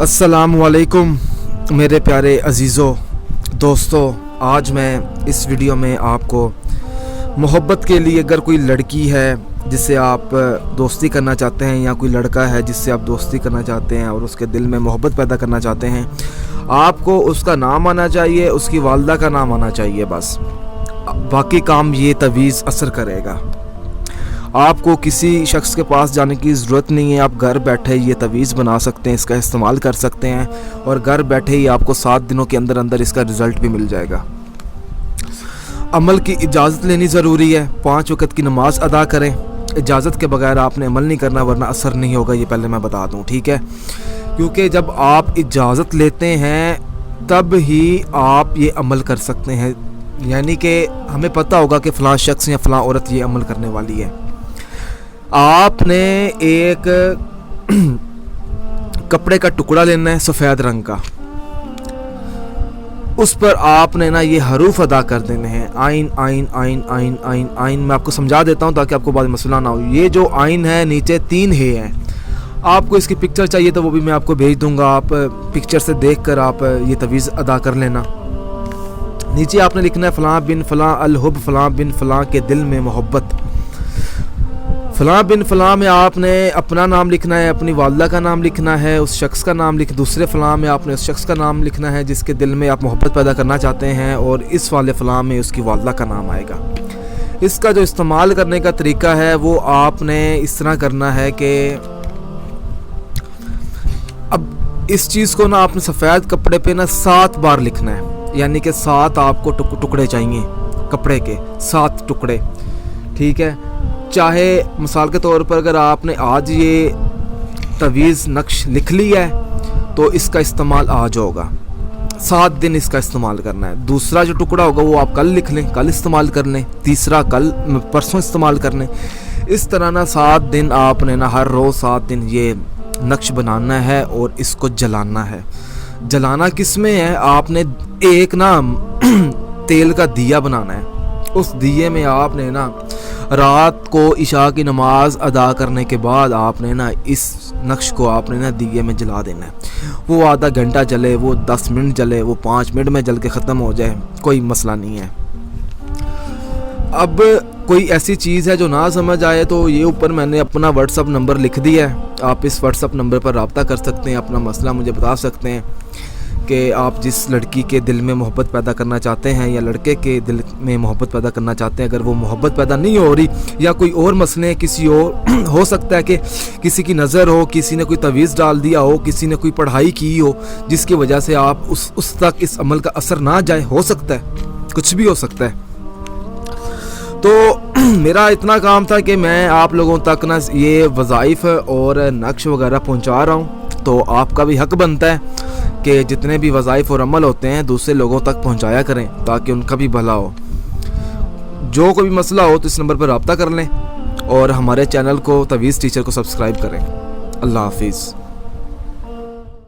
अस्सलामुअलैकुम मेरे प्यारे अजीज़ों दोस्तों, आज मैं इस वीडियो में आपको मोहब्बत के लिए, अगर कोई लड़की है जिससे आप दोस्ती करना चाहते हैं या कोई लड़का है जिससे आप दोस्ती करना चाहते हैं और उसके दिल में मोहब्बत पैदा करना चाहते हैं, आपको उसका नाम आना चाहिए, उसकी वालदा का नाम आना चाहिए। बस बाकी काम ये तवीज़ असर करेगा। आपको किसी शख्स के पास जाने की ज़रूरत नहीं है। आप घर बैठे ये तवीज़ बना सकते हैं, इसका इस्तेमाल कर सकते हैं और घर बैठे ही आपको 7 दिनों के अंदर अंदर इसका रिज़ल्ट भी मिल जाएगा। अमल की इजाज़त लेनी ज़रूरी है। 5 वक़्त की नमाज़ अदा करें। इजाज़त के बगैर आपने अमल नहीं करना, वरना असर नहीं होगा। ये पहले मैं बता दूँ, ठीक है? क्योंकि जब आप इजाज़त लेते हैं तब ही आप ये अमल कर सकते हैं। यानी कि हमें पता होगा कि फ़लाँ शख्स या फ़लाँ औरत ये अमल करने वाली है। आपने एक कपड़े का टुकड़ा लेना है सफ़ेद रंग का, उस पर आपने ना ये हरूफ अदा कर देने हैं, आइन आइन आइन आइन आइन आइन। मैं आपको समझा देता हूँ ताकि आपको बाद में मसला ना हो। ये जो आइन है नीचे 3 हे हैं। आपको इसकी पिक्चर चाहिए तो वो भी मैं आपको भेज दूंगा। आप पिक्चर से देख कर आप ये तवीज़ अदा कर लेना। नीचे आपने लिखना है फ़लाँ बिन फ़लाँ अल हुब फ़लाँ बिन फ़लाँ के दिल में मोहब्बत। फ़लाँ बिन फ़लाँ में आपने अपना नाम लिखना है, अपनी वालदा का नाम लिखना है, उस शख्स का नाम दूसरे फ़लाँ में आपने उस शख्स का नाम लिखना है जिसके दिल में आप मोहब्बत पैदा करना चाहते हैं, और इस वाले फ़लाँ में उसकी वालदा का नाम आएगा। इसका जो इस्तेमाल करने का तरीका है वो आपने इस तरह करना है कि अब इस चीज़ को ना आपने सफ़ेद कपड़े पे ना 7 बार लिखना है। यानी कि 7 आपको टुकड़े चाहिए, कपड़े के 7 टुकड़े, ठीक है? चाहे मिसाल के तौर पर अगर आपने आज ये तवीज़ नक्श लिख लिया है तो इसका इस्तेमाल आज होगा। 7 दिन इसका इस्तेमाल करना है। दूसरा जो टुकड़ा होगा वो आप कल लिख लें, कल इस्तेमाल कर लें। तीसरा परसों इस्तेमाल कर लें। इस तरह ना 7 दिन आपने ना हर रोज़ 7 दिन ये नक्श बनाना है और इसको जलाना है। जलाना किस में है? आपने एक ना तेल का दिया बनाना है। उस दिए में आपने ना रात को इशा की नमाज अदा करने के बाद आपने ना इस नक्श को आपने ना दिए में जला देना है। वो आधा घंटा जले, वो 10 मिनट जले, वो 5 मिनट में जल के ख़त्म हो जाए, कोई मसला नहीं है। अब कोई ऐसी चीज़ है जो ना समझ आए तो ये ऊपर मैंने अपना व्हाट्सअप नंबर लिख दिया है। आप इस व्हाट्सअप नंबर पर रब्ता कर सकते हैं, अपना मसला मुझे बता सकते हैं कि आप जिस लड़की के दिल में मोहब्बत पैदा करना चाहते हैं या लड़के के दिल में मोहब्बत पैदा करना चाहते हैं, अगर वो मोहब्बत पैदा नहीं हो रही या कोई और मसले किसी और हो सकता है कि किसी की नज़र हो, किसी ने कोई तवीज़ डाल दिया हो, किसी ने कोई पढ़ाई की हो जिसकी वजह से आप उस तक इस अमल का असर ना जाए, हो सकता है, कुछ भी हो सकता है। तो मेरा इतना काम था कि मैं आप लोगों तक ना ये वज़ाइफ और नक्श वगैरह पहुँचा रहा हूँ। तो आपका भी हक बनता है कि जितने भी वज़ाइफ और अमल होते हैं दूसरे लोगों तक पहुंचाया करें ताकि उनका भी भला हो। जो कोई भी मसला हो तो इस नंबर पर रब्ता कर लें और हमारे चैनल को तवीज़ टीचर को सब्सक्राइब करें। अल्लाह हाफिज़।